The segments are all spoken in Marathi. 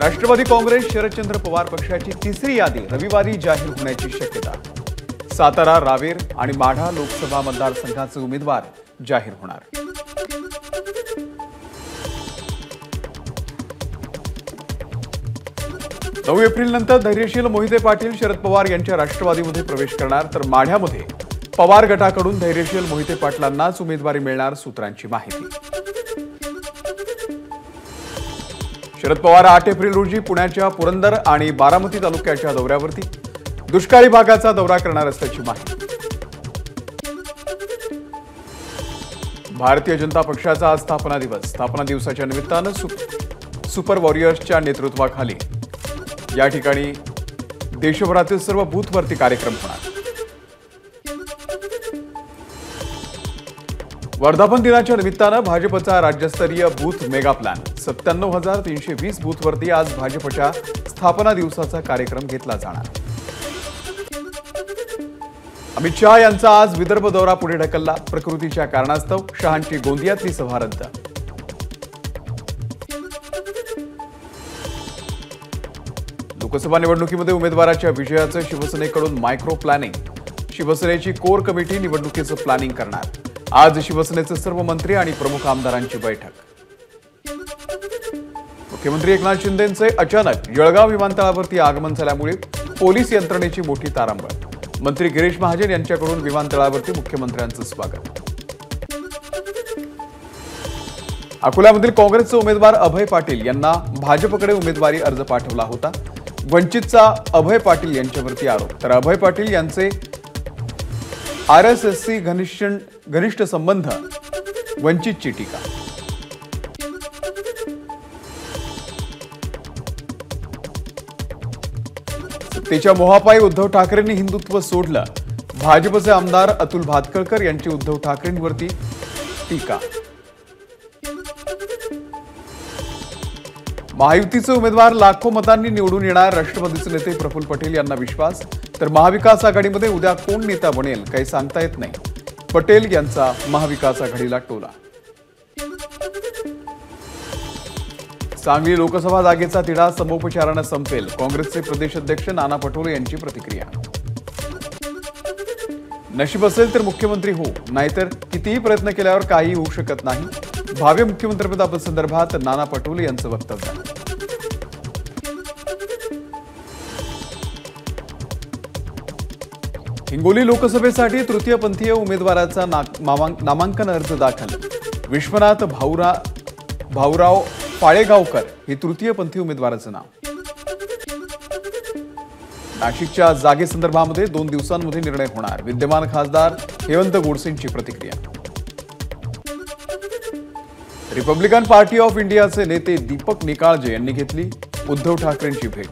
राष्ट्रवादी काँग्रेस शरदचंद्र पवार पक्षाची तिसरी यादी रविवारी जाहीर होण्याची शक्यता। सातारा, रावेर आणि माढा लोकसभा मतदारसंघाचे उमेदवार जाहीर होणार। 9 एप्रिलनंतर धैर्यशील मोहिते पाटील शरद पवार यांच्या राष्ट्रवादीमध्ये प्रवेश करणार, तर माढ्यामध्ये पवार गटाकडून धैर्यशील मोहिते पाटलांनाच उमेदवारी मिळणार, सूत्रांची माहिती। शरद पवार 8 एप्रिल रोजी पुण्याच्या पुरंदर आणि बारामती तालुक्याच्या दौऱ्यावरती दुष्काळी भागाचा दौरा करणार असल्याची माहिती। भारतीय जनता पक्षाचा आज स्थापना दिवस। स्थापना दिवसाच्या निमित्तानं सुपर वॉरियर्सच्या नेतृत्वाखाली या ठिकाणी देशभरातील सर्व बूथवरती कार्यक्रम होणार। वर्धापन दिनाच्या निमित्तानं भाजपचा राज्यस्तरीय बूथ मेगा प्लॅन 97,320 बूथवरती आज भाजपच्या स्थापना दिवसाचा कार्यक्रम घेतला जाणार। अमित शहा यांचा आज विदर्भ दौरा पुढे ढकलला। प्रकृतीच्या कारणास्तव शहांची गोंदियातली सभा रद्द। लोकसभा निवडणुकीमध्ये उमेदवाराच्या विजयाचं शिवसेनेकडून मायक्रो प्लॅनिंग। शिवसेनेची कोर कमिटी निवडणुकीचं प्लॅनिंग करणार। आज शिवसेनेचे सर्व मंत्री आणि प्रमुख आमदारांची बैठक। मुख्यमंत्री एकनाथ शिंदेंचे अचानक जळगाव विमानतळावरती आगमन झाल्यामुळे पोलीस यंत्रणेची मोठी तारांबळ। मंत्री गिरीश महाजन यांच्याकडून विमानतळावरती मुख्यमंत्र्यांचं स्वागत। अकोल्यामधील काँग्रेसचे उमेदवार अभय पाटील यांना भाजपकडे उमेदवारी अर्ज पाठवला होता। वंचितचा अभय पाटील यांच्यावरती आरोप, तर अभय पाटील यांचे आरएसएसशी घनिष्ठ संबंध, वंचितची टीका। सत्तेच्या मोहापायी उद्धव ठाकरेंनी हिंदुत्व सोडलं। भाजपचे आमदार अतुल भातखळकर यांची उद्धव ठाकरेंवरती टीका। महायुतीचे उमेदवार लाखो मतांनी निवडून येणार। राष्ट्रवादीचे नेते प्रफुल्ल पटेल यांना विश्वास, तर महाविकास आघाडीमध्ये उद्या कोण नेता बनेल काही सांगता येत नाही। पटेल यांचा महाविकास आघाडीला टोला। सांगली लोकसभा जागेचा तिढा समोपचाराने संपेल। काँग्रेसचे प्रदेश अध्यक्ष नाना पटोले यांची प्रतिक्रिया। नशीब असेल तर मुख्यमंत्री हो, नाहीतर कितीही प्रयत्न केल्यावर काही होऊ शकत नाही। भावी मुख्यमंत्रिपदासंदर्भात नाना पटोले यांचं वक्तव्य। हिंगोली लोकसभेसाठी तृतीयपंथीय उमेदवाराचा नामांकन अर्ज दाखल। विश्वनाथ भाऊराव पाळेगावकर हे तृतीयपंथी उमेदवाराचं नाव। नाशिकच्या जागेसंदर्भामध्ये 2 दिवसांमध्ये निर्णय होणार। विद्यमान खासदार हेमंत गोडसेंची प्रतिक्रिया। रिपब्लिकन पार्टी ऑफ इंडियाचे नेते दीपक निकाळजे यांनी घेतली उद्धव ठाकरेंची भेट।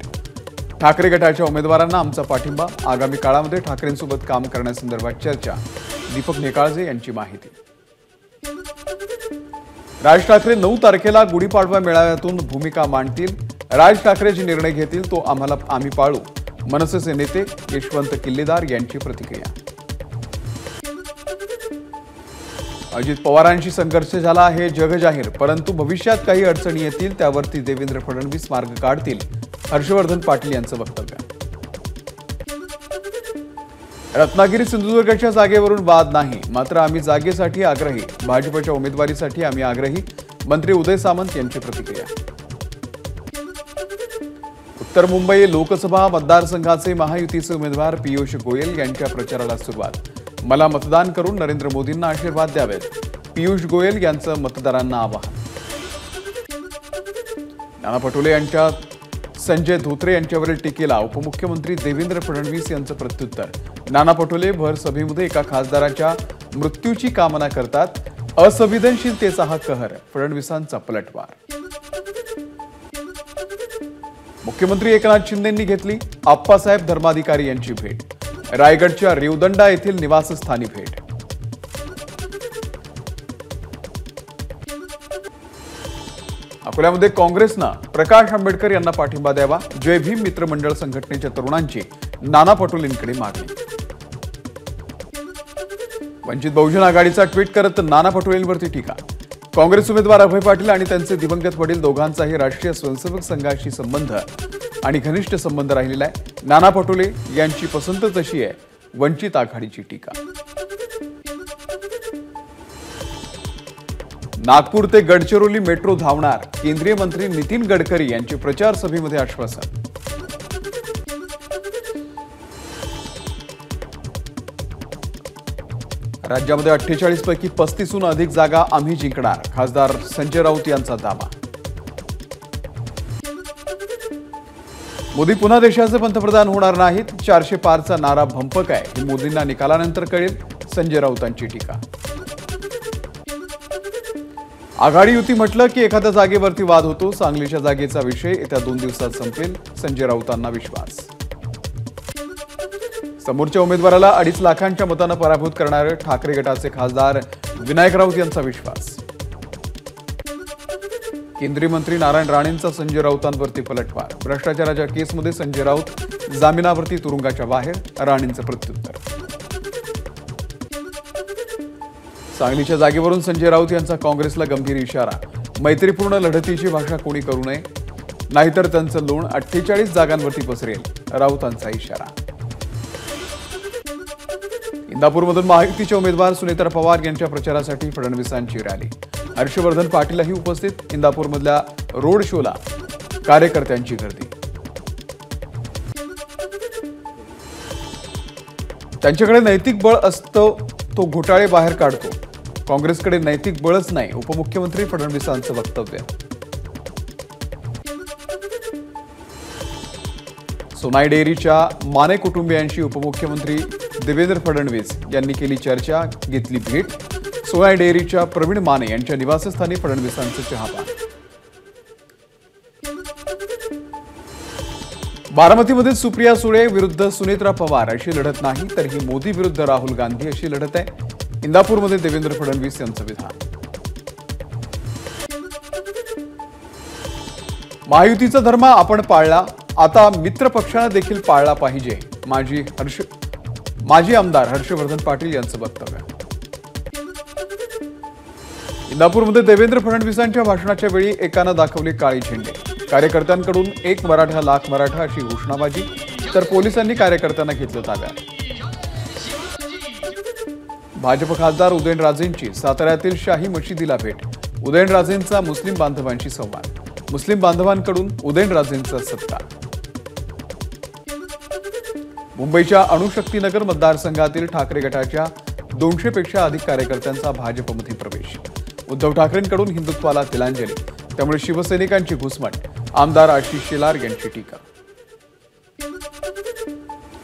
ठाकरे गटाच्या उमेदवारांना आमचा पाठिंबा। आगामी काळामध्ये ठाकरेंसोबत काम करण्यासंदर्भात चर्चा। दीपक निकाळजे यांची माहिती। राज ठाकरे 9 तारखेला गुढीपाडवा मेळाव्यातून भूमिका मांडतील। राज ठाकरे जे निर्णय घेतील तो आम्ही पाळू। मनसेचे नेते यशवंत किल्लेदार यांची प्रतिक्रिया। अजित पवारांशी संघर्ष झाला हे जग जाहीर, परंतु भविष्यात काही अडचणी येतील त्यावरती देवेंद्र फडणवीस मार्ग काढतील। हर्षवर्धन पाटील यांचं वक्तव्य। रत्नागिरी सिंधुदुर्गच्या जागेवरून वाद नाही, मात्र आम्ही जागेसाठी आग्रही। भाजपच्या उमेदवारीसाठी आम्ही आग्रही। मंत्री उदय सामंत यांची प्रतिक्रिया। उत्तर मुंबई लोकसभा मतदारसंघाचे महायुतीचे उमेदवार पीयूष गोयल यांच्या प्रचाराला सुरुवात। मला मतदान करून नरेंद्र मोदींना आशीर्वाद द्यावेत, पीयूष गोयल यांचं मतदारांना आवाहन। नाना पटोले यांच्या संजय धोत्रे यांच्यावरील टीकेला उपमुख्यमंत्री देवेंद्र फडणवीस यांचं प्रत्युत्तर। नाना पटोले भर सभेमध्ये एका खासदाराच्या मृत्यूची कामना करतात। असंवेदनशीलतेचा हा कहर, फडणवीसांचा पलटवार। मुख्यमंत्री एकनाथ शिंदेंनी घेतली आप्पासाहेब धर्माधिकारी यांची भेट। रायगडच्या रेवदंडा येथील निवासस्थानी भेट। अकोल्यामध्ये काँग्रेसनं प्रकाश आंबेडकर यांना पाठिंबा द्यावा। जय भीम मित्र मंडळ संघटनेच्या तरुणांची नाना पटोलेंकडे मागणी। वंचित बहुजन आघाडीचा ट्विट करत नाना पटोलेंवरती टीका। काँग्रेस उमेदवार अभय पाटील आणि त्यांचे दिवंगत वडील दोघांचाही राष्ट्रीय स्वयंसेवक संघाशी संबंध आणि घनिष्ठ संबंध राहिलेला आहे। नाना पटोले यांची पसंतच अशी आहे, वंचित आघाडीची टीका। नागपूर ते गडचिरोली मेट्रो धावणार, केंद्रीय मंत्री नितीन गडकरी यांचे प्रचार सभेमध्ये आश्वासन। राज्यामध्ये 48 पैकी 35हून अधिक जागा आम्ही जिंकणार, खासदार संजय राऊत यांचा दावा। मोदी पुन्हा देशाचे पंतप्रधान होणार नाहीत, 400 पारचा नारा भंपक आहे, हे मोदींना निकालानंतर कळेल, संजय राऊतांची टीका। आघाडी युती म्हटलं की एखाद्या जागेवरती वाद होतो, सांगलीच्या जागेचा विषय येत्या 2 दिवसात संपेल, संजय राऊतांना विश्वास। समोरच्या उमेदवाराला 2.5 लाखांच्या मतानं पराभूत करणारे ठाकरे गटाचे खासदार विनायक राऊत यांचा विश्वास। केंद्रीय मंत्री नारायण राणेंचा संजय राऊतांवरती पलटवार, भ्रष्टाचाराच्या केसमध्ये संजय राऊत जामिनावरती तुरुंगाच्या बाहेर, राणेंचं प्रत्युत्तर। सांगलीच्या जागेवरून संजय राऊत यांचा काँग्रेसला गंभीर इशारा, मैत्रीपूर्ण लढतीची भाषा कोणी करू नये, नाहीतर त्यांचं लोण 48 जागांवरती पसरेल, राऊतांचा इशारा। इंदापूरमधून महायुतीचे उमेदवार सुनेत्रा पवार यांच्या प्रचारासाठी फडणवीसांची रॅली, हर्षवर्धन पाटीलही उपस्थित, इंदापूरमधल्या रोड शोला कार्यकर्त्यांची गर्दी। त्यांच्याकडे नैतिक बळ असतं, तो घोटाळे बाहेर काढतो, काँग्रेसकडे नैतिक बळच नाही, उपमुख्यमंत्री फडणवीसांचं वक्तव्य। सोनाई डेअरीच्या माने कुटुंबियांशी उपमुख्यमंत्री देवेंद्र फडणवीस यांनी केली चर्चा, घेतली भेट, सोनाई डेअरीच्या प्रवीण माने यांच्या निवासस्थानी फडणवीसांचं चहापान। बारामतीमध्ये सुप्रिया सुळे विरुद्ध सुनेत्रा पवार अशी लढत नाही, तर ही मोदी विरुद्ध राहुल गांधी अशी लढत आहे, इंदापूरमध्ये देवेंद्र फडणवीस यांचं विधान। महायुतीचा धर्म आपण पाळला, आता मित्र पक्षांना देखील पाळला पाहिजे, माजी आमदार हर्षवर्धन पाटील यांचं वक्तव्य। इंदापूरमध्ये देवेंद्र फडणवीसांच्या भाषणाच्या वेळी एकानं दाखवली काळी झेंडे, कार्यकर्त्यांकडून 1 मराठा लाख मराठा अशी घोषणाबाजी, तर पोलिसांनी कार्यकर्त्यांना घेतलं ताब्यात। भाजप खासदार उदयनराजेंची साताऱ्यातील शाही मशिदीला भेट, उदयनराजेंचा मुस्लिम बांधवांशी संवाद, मुस्लिम बांधवांकडून उदयनराजेंचा सत्कार। मुंबईच्या अणुशक्तीनगर मतदारसंघातील ठाकरे गटाच्या 200 पेक्षा अधिक कार्यकर्त्यांचा भाजपमध्ये प्रवेश, उद्धव ठाकरेंकडून हिंदुत्वाला तिलांजली, त्यामुळे शिवसैनिकांची घुसमट, आमदार आशिष शेलार यांची टीका।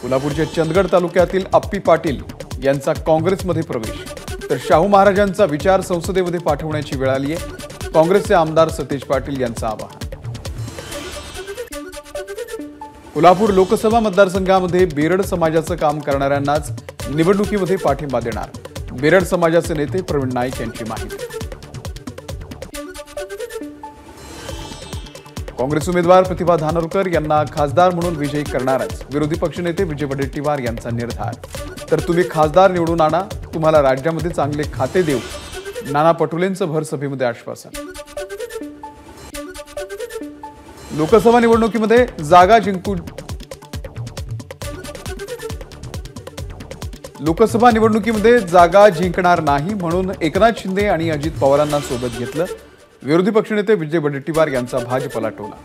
कोल्हापूरच्या चंदगड तालुक्यातील अप्पी पाटील यांचा काँग्रेसमध्ये प्रवेश, तर शाहू महाराजांचा विचार संसदेमध्ये पाठवण्याची वेळ आली आहे, काँग्रेसचे आमदार सतेज पाटील यांचं आवाहन। कोल्हापूर लोकसभा मतदारसंघामध्ये बेरड समाजाचं काम करणाऱ्यांनाच निवडणुकीमध्ये पाठिंबा देणार, बेरड समाजाचे नेते प्रवीण नाईक यांची माहिती। काँग्रेस उमेदवार प्रतिभा धानोरकर यांना खासदार म्हणून विजयी करणारच, विरोधी पक्षनेते विजय वडेट्टीवार यांचा निर्धार, तर तुम्ही खासदार निवडून आणा, तुम्हाला राज्यामध्ये चांगले खाते देऊ, नाना पटोलेंचं भर सभेमध्ये आश्वासन। लोकसभा निवडणुकीमध्ये जागा जिंकणार नाही म्हणून एकनाथ शिंदे आणि अजित पवारांना सोबत घेतलं, विरोधी पक्षनेते विजय वडेट्टीवार यांचा भाजपला टोला।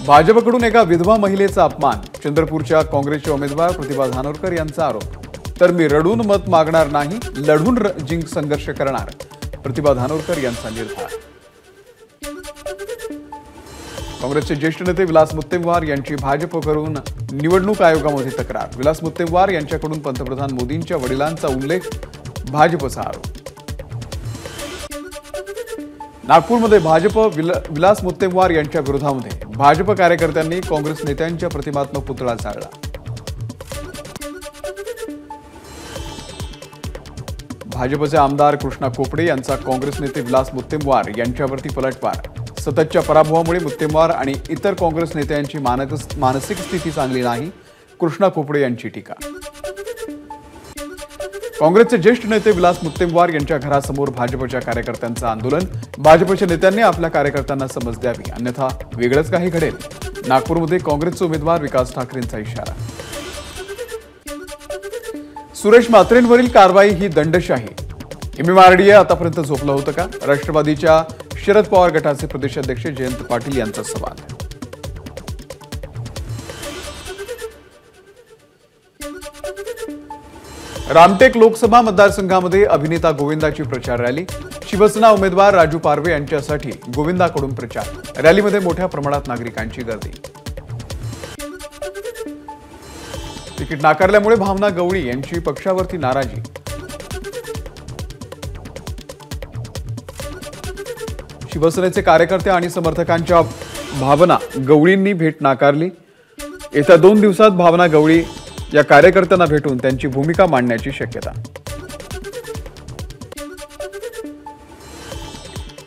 भाजपकडून एका विधवा महिलेचा अपमान, चंद्रपूरच्या काँग्रेसच्या उमेदवार प्रतिभा धानोरकर यांचा आरोप, तर मी रडून मत मागणार नाही, लढून संघर्ष करणार, प्रतिभा धानोरकर यांचा निर्धार। काँग्रेसचे ज्येष्ठ नेते विलास मुत्तेमवार यांची भाजपकडून निवडणूक आयोगामध्ये तक्रार, विलास मुत्तेमवार यांच्याकडून पंतप्रधान मोदींच्या वडिलांचा उल्लेख, भाजपचा आरोप। नागपूरमध्ये भाजप विलास मुत्तेमवार यांच्या विरोधामध्ये भाजप कार्यकर्त्यांनी काँग्रेस नेत्यांच्या प्रतिमात्मक पुतळा जाळला। भाजपचे आमदार कृष्णा खोपडे यांचा काँग्रेस नेते विलास मुत्तेमवार यांच्यावरती पलटवार, सततच्या पराभवामुळे मुत्तेमवार आणि इतर काँग्रेस नेत्यांची मानसिक स्थिती चांगली नाही, कृष्णा खोपडे यांची टीका। काँग्रेसचे ज्येष्ठ नेते विलास मुत्तेमवार यांच्या घरासमोर भाजपच्या कार्यकर्त्यांचं आंदोलन. भाजपच्या नेत्यांनी आपल्या कार्यकर्त्यांना समज द्यावी, अन्यथा वेगळंच काही घडेल. नागपूरमध्ये काँग्रेसचे उमेदवार विकास ठाकरेंचा इशारा. सुरेश म्हात्रेंवरील कारवाई ही दंडशाही. एमएमआरडीए आतापर्यंत झोपलं होतं का? राष्ट्रवादीच्या शरद पवार गटाचे प्रदेशाध्यक्ष जयंत पाटील यांचा सवाल. रामटेक लोकसभा मतदारसंघामध्ये अभिनेता गोविंदाची प्रचार रॅली. शिवसेना उमेदवार राजू पारवे यांच्यासाठी गोविंदाकडून प्रचार. रॅलीमध्ये मोठ्या प्रमाणात नागरिकांची गर्दी. तिकीट नाकारल्यामुळे भावना गवळी यांची पक्षावरती नाराजी. शिवसेनेचे कार्यकर्ते आणि समर्थकांच्या भावना गवळींनी भेट नाकारली. येत्या 2 दिवसात भावना गवळी या कार्यकर्त्यांना भेटून त्यांची भूमिका मांडण्याची शक्यता.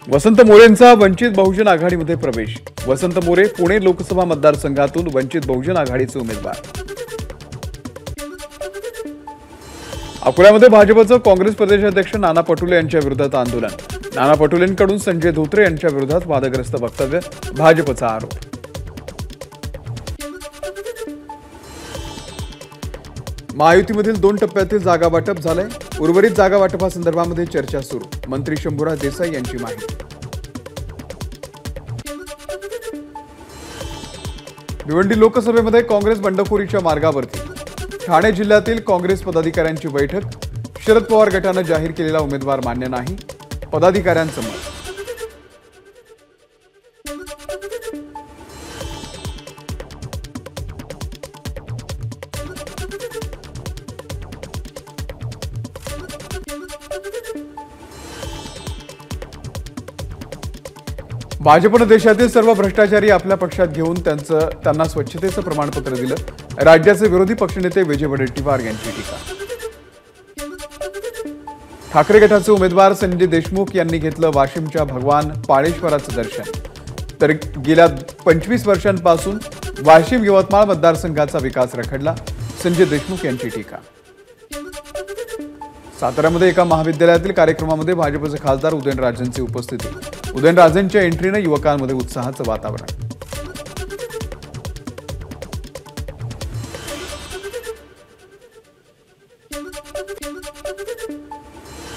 वसंत मोरेंचा वंचित बहुजन आघाडीमध्ये प्रवेश. वसंत मोरे पुणे लोकसभा मतदारसंघातून वंचित बहुजन आघाडीचे उमेदवार. अकोल्यामध्ये भाजपचं काँग्रेस प्रदेशाध्यक्ष नाना पटोले यांच्या विरोधात आंदोलन. नाना पटोलेंकडून संजय धोत्रे यांच्या विरोधात वादग्रस्त वक्तव्य. भाजपचा आरोप. महायुतीमधील 2 टप्प्यातील जागा वाटप झालंय. उर्वरित जागा वाटपासंदर्भामध्ये चर्चा सुरू. मंत्री शंभूराज देसाई यांची माहिती. भिवंडी लोकसभेमध्ये काँग्रेस बंडखोरीच्या मार्गावरती. ठाणे जिल्ह्यातील काँग्रेस पदाधिकाऱ्यांची बैठक. शरद पवार गटानं जाहीर केलेला उमेदवार मान्य नाही, पदाधिकाऱ्यांचं मत. भाजपनं देशातील सर्व भ्रष्टाचारी आपल्या पक्षात घेऊन त्यांना स्वच्छतेचं प्रमाणपत्र दिलं. राज्याचे विरोधी पक्षनेते विजय वडेट्टीवार यांची टीका. ठाकरे गटाचे उमेदवार संजय देशमुख यांनी घेतलं वाशिमच्या भगवान पाळेश्वराचं दर्शन. तर गेल्या 25 वर्षांपासून वाशिम यवतमाळ मतदारसंघाचा विकास रखडला. संजय देशमुख यांची टीका. साताऱ्यामध्ये एका महाविद्यालयातील कार्यक्रमामध्ये भाजपचे खासदार उदयनराजेंची उपस्थिती. उदयनराजेंच्या एंट्रीने युवकांमध्ये उत्साहाचं वातावरण.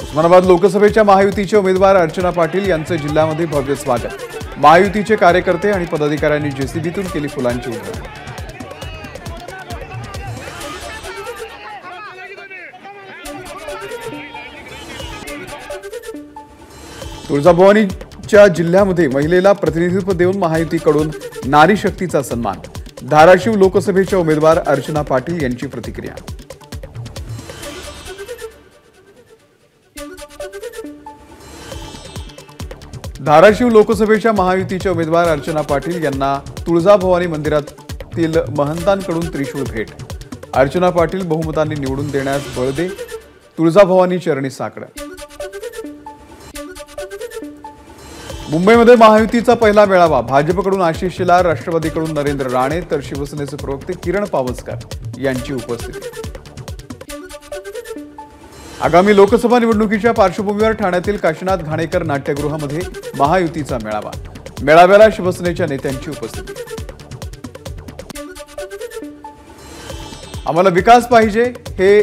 उस्मानाबाद लोकसभेच्या महायुतीचे उमेदवार अर्चना पाटील यांचं जिल्ह्यामध्ये भव्य स्वागत. महायुतीचे कार्यकर्ते आणि पदाधिकाऱ्यांनी जेसीबीतून केली फुलांची उधळण. तुळजाभवानीच्या जिल्ह्यामध्ये महिलेला प्रतिनिधित्व देऊन महायुतीकडून नारी शक्तीचा सन्मान. धाराशिव लोकसभेच्या उमेदवार अर्चना पाटील यांची प्रतिक्रिया. धाराशिव लोकसभेच्या महायुतीच्या उमेदवार अर्चना पाटील यांना तुळजाभवानी मंदिरातील महंतांकडून त्रिशूळ भेट. अर्चना पाटील बहुमतांनी निवडून देण्यास बळ दे, तुळजाभवानी चरणी साकडं. मुंबईमध्ये महायुतीचा पहिला मेळावा. भाजपकडून आशिष शेलार, राष्ट्रवादीकडून नरेंद्र राणे तर शिवसेनेचे प्रवक्ते किरण पावसकर यांची उपस्थिती. आगामी लोकसभा निवडणुकीच्या पार्श्वभूमीवर ठाण्यातील काशीनाथ घाणेकर नाट्यगृहामध्ये महायुतीचा मेळावा. मेळाव्याला शिवसेनेच्या नेत्यांची उपस्थिती. आम्हाला विकास पाहिजे हे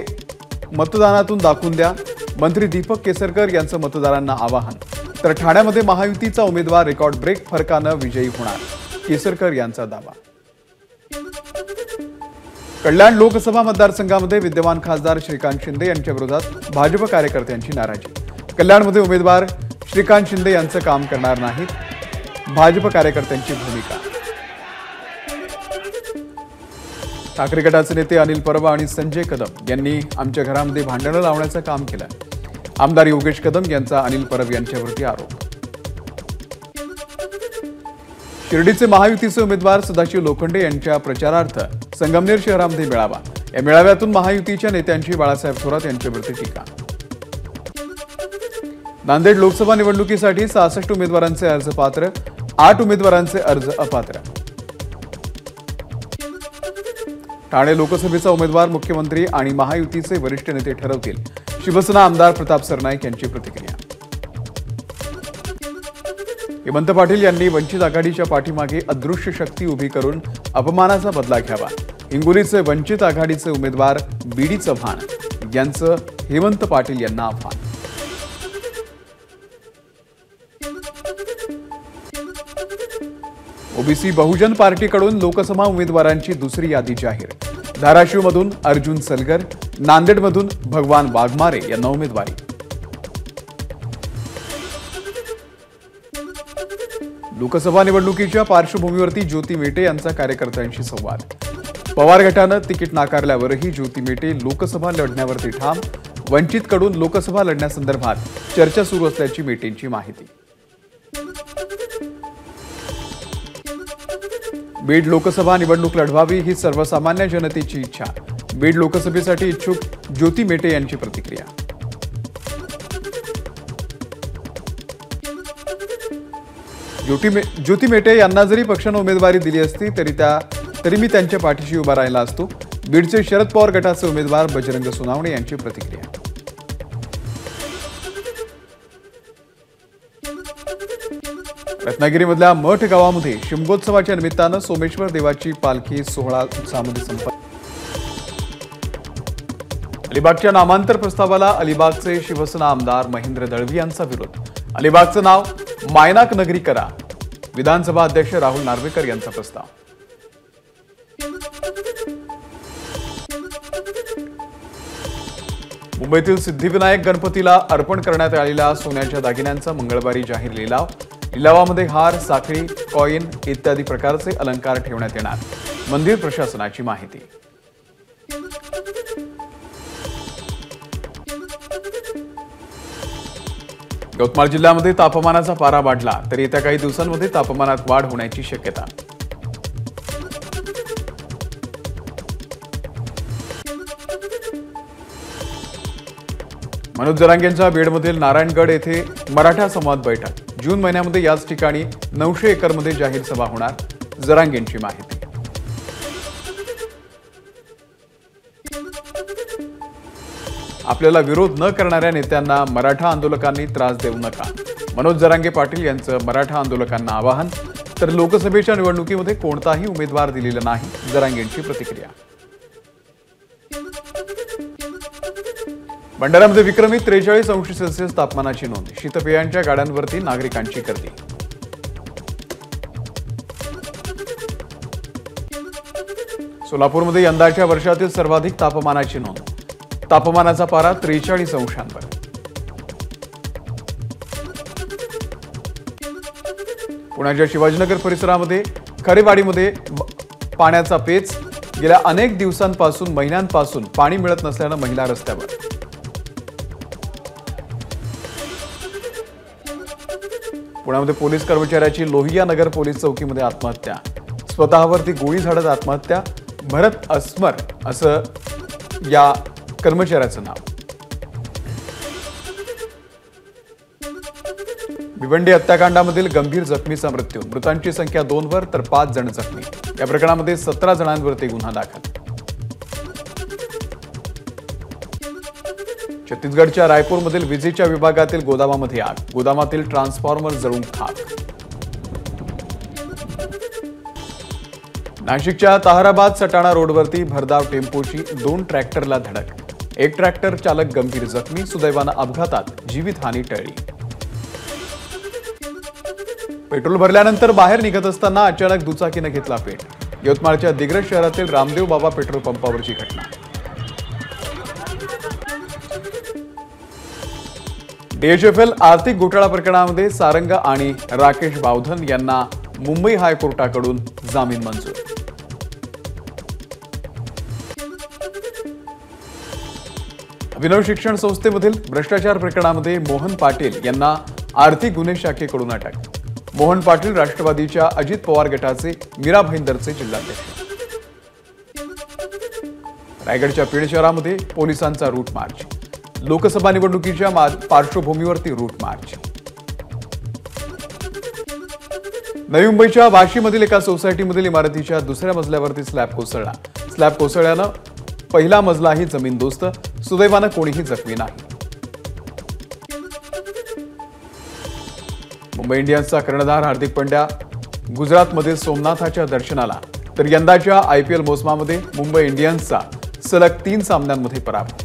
मतदानातून दाखवून द्या, मंत्री दीपक केसरकर यांचं मतदारांना आवाहन. तर ठाण्यामध्ये महायुतीचा उमेदवार रेकॉर्ड ब्रेक फरकानं विजयी होणार, केसरकर यांचा दावा. कल्याण लोकसभा मतदारसंघामध्ये विद्यमान खासदार श्रीकांत शिंदे यांच्या विरोधात भाजप कार्यकर्त्यांची नाराजी. कल्याणमध्ये उमेदवार श्रीकांत शिंदे यांचं काम करणार नाहीत, भाजप कार्यकर्त्यांची भूमिका. ठाकरे गटाचे नेते अनिल परब आणि संजय कदम यांनी आमच्या घरामध्ये भांडणं लावण्याचं काम केलं. आमदार योगेश कदम यांचा अनिल परब यांच्यावरती आरोप. शिर्डीचे महायुतीचे उमेदवार सदाशिव लोखंडे यांच्या प्रचारार्थ संगमनेर शहरामध्ये मेळावा. या मेळाव्यातून महायुतीच्या नेत्यांची बाळासाहेब थोरात यांच्यावरती टीका. नांदेड लोकसभा निवडणुकीसाठी 66 उमेदवारांचे अर्ज पात्र, 8 उमेदवारांचे अर्ज अपात्र. ठाणे लोकसभेचा उमेदवार मुख्यमंत्री आणि महायुतीचे वरिष्ठ नेते ठरवतील. शिवसेना आमदार प्रताप सरनाईक यांची प्रतिक्रिया। हेमंत पाटील यांनी वंचित आघाडीच्या पाठीमागे अदृश्य शक्ती उभी करून अपमानाचा बदला घ्यावा। हिंगोलीचे वंचित आघाडीचे उमेदवार बीडी चव्हाण यांचं हेमंत पाटील यांना आव्हान। ओबीसी बहुजन पार्टीकडून लोकसभा उमेदवारांची दुसरी यादी जाहीर। धाराशिवमधून अर्जुन सलगर, नांदेडमधून भगवान वाघमारे यांना उमेदवारी। लोकसभा निवडणुकीच्या पार्श्वभूमीवरती ज्योती मेटे यांचा कार्यकर्त्यांशी संवाद। पवार गटानं तिकीट नाकारल्यावरही ज्योती मेटे लोकसभा लढण्यावरती ठाम। वंचितकडून लोकसभा लढण्यासंदर्भात चर्चा सुरू असल्याची मेटेंची माहिती। बीड लोकसभा निवडणूक लढवावी ही सर्वसामान्य जनतेची इच्छा। बीड लोकसभेसाठी इच्छुक ज्योती मेटे यांची प्रतिक्रिया। ज्योती मेटे यांना जरी पक्षाने उमेदवारी दिली असती तरी मी त्यांच्या पाठीशी उभा राहिला असतो। बीडचे शरद पवार गटाचे उमेदवार बजरंग सोनावणे यांची प्रतिक्रिया। रत्नागिरीमधल्या मठ गावामध्ये शिमगोत्सवाच्या निमित्तानं सोमेश्वर देवाची पालखी सोहळा उत्साहामध्ये संपन्न। अलिबागच्या नामांतर प्रस्तावाला अलिबागचे शिवसेना आमदार महेंद्र दळवी यांचा विरोध। अलिबागचं नाव मायनाक नगरी करा, विधानसभा अध्यक्ष राहुल नार्वेकर यांचा प्रस्ताव। मुंबईतील सिद्धिविनायक गणपतीला अर्पण करण्यात आलेल्या सोन्याच्या दागिन्यांचा मंगळवारी जाहीर लिलाव। लिलावामध्ये हार, साखळी, कॉइन इत्यादी प्रकारचे अलंकार ठेवण्यात येणार, मंदिर प्रशासनाची माहिती। यवतमाळ जिल्ह्यामध्ये तापमानाचा पारा वाढला तरी येत्या काही दिवसांमध्ये तापमानात वाढ होण्याची शक्यता। मनोज जरांगेंच्या बीडमधील नारायणगड येथे मराठा संवाद बैठक। जून महिन्यामध्ये याच ठिकाणी 900 एकरमध्ये जाहीर सभा होणार, जरांगेंची माहिती। आपल्याला विरोध न करणाऱ्या नेत्यांना मराठा आंदोलकांनी त्रास देऊ नका, मनोज जरांगे पाटील यांचं मराठा आंदोलकांना आवाहन। तर लोकसभेच्या निवडणुकीमध्ये कोणताही उमेदवार दिलेला नाही, जरांगेंची प्रतिक्रिया। भंडाऱ्यामध्ये विक्रमी 43 अंश सेल्सिअस तापमानाची नोंद। शीतपेयांच्या गाड्यांवरती नागरिकांची गर्दी। सोलापूरमध्ये यंदाच्या वर्षातील सर्वाधिक तापमानाची नोंद। तापमानाचा पारा 43 अंशांवर। पुण्याच्या शिवाजीनगर परिसरामध्ये खरेवाडीमध्ये पाण्याचा पेच। गेल्या अनेक दिवसांपासून महिन्यांपासून पाणी मिळत नसल्यानं महिला रस्त्यावर। पुण्यामध्ये पोलीस कर्मचाऱ्याची लोहिया नगर पोलीस चौकीमध्ये आत्महत्या। स्वतःवरती गोळी झाडत आत्महत्या, भरत अस्मर असं या कर्मचाऱ्याचं नाव। भिवंडी हत्याकांडामधील गंभीर जखमीचा मृत्यू। मृतांची संख्या 2 वर तर 5 जण जखमी। या प्रकरणामध्ये 17 जणांवरती गुन्हा दाखल। छत्तीसगडच्या रायपूरमधील विजेच्या विभागातील गोदामामध्ये आग। गोदामातील ट्रान्सफॉर्मर जळून खाक। नाशिकच्या ताहराबाद सटाणा रोडवरती भरधाव टेम्पोची 2 ट्रॅक्टरला धडक। एक ट्रॅक्टर चालक गंभीर जखमी। सुदैवानं अपघातात जीवितहानी टळली। पेट्रोल भरल्यानंतर बाहेर निघत असताना अचानक दुचाकीनं घेतला पेट। यवतमाळच्या दिग्रस शहरातील रामदेव बाबा पेट्रोल पंपावरची घटना। डीएचएफएल आर्थिक घोटाळा प्रकरणामध्ये सारंग आणि राकेश बावधन यांना मुंबई हायकोर्टाकडून जामीन मंजूर। अभिनव शिक्षण संस्थेमधील भ्रष्टाचार प्रकरणामध्ये मोहन पाटील यांना आर्थिक गुन्हे शाखेकडून अटक। मोहन पाटील राष्ट्रवादीच्या अजित पवार गटाचे मीरा भाईंदरचे जिल्हाध्यक्ष। रायगडच्या पेण शहरामध्ये पोलिसांचा रूट मार्च। लोकसभा निवडणुकीच्या पार्श्वभूमीवरती रूट मार्च। नवी मुंबईच्या वाशीमधील एका सोसायटीमधील इमारतीच्या दुसऱ्या मजल्यावरती स्लॅब कोसळला। स्लॅब कोसळल्यानं पहिला मजलाही जमीनदोस्त। सुदैवानं कोणीही जखमी नाही। मुंबई इंडियन्सचा कर्णधार हार्दिक पांड्या गुजरातमधील सोमनाथाच्या दर्शनाला, तर यंदाच्या IPL मोसमामध्ये मुंबई इंडियन्सचा सलग 3 सामन्यांमध्ये पराभव.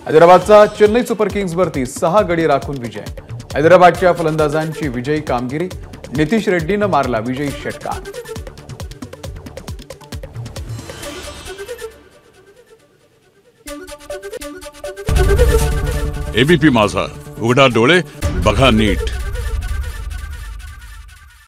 हैदराबादचा चेन्नई सुपर किंग्सवरती 6 गडी राखून विजय. हैदराबादच्या फलंदाजांची विजयी कामगिरी. नितीश रेड्डीनं मारला विजयी षटकार. ABP माझा, उघडा डोळे बघा नीट.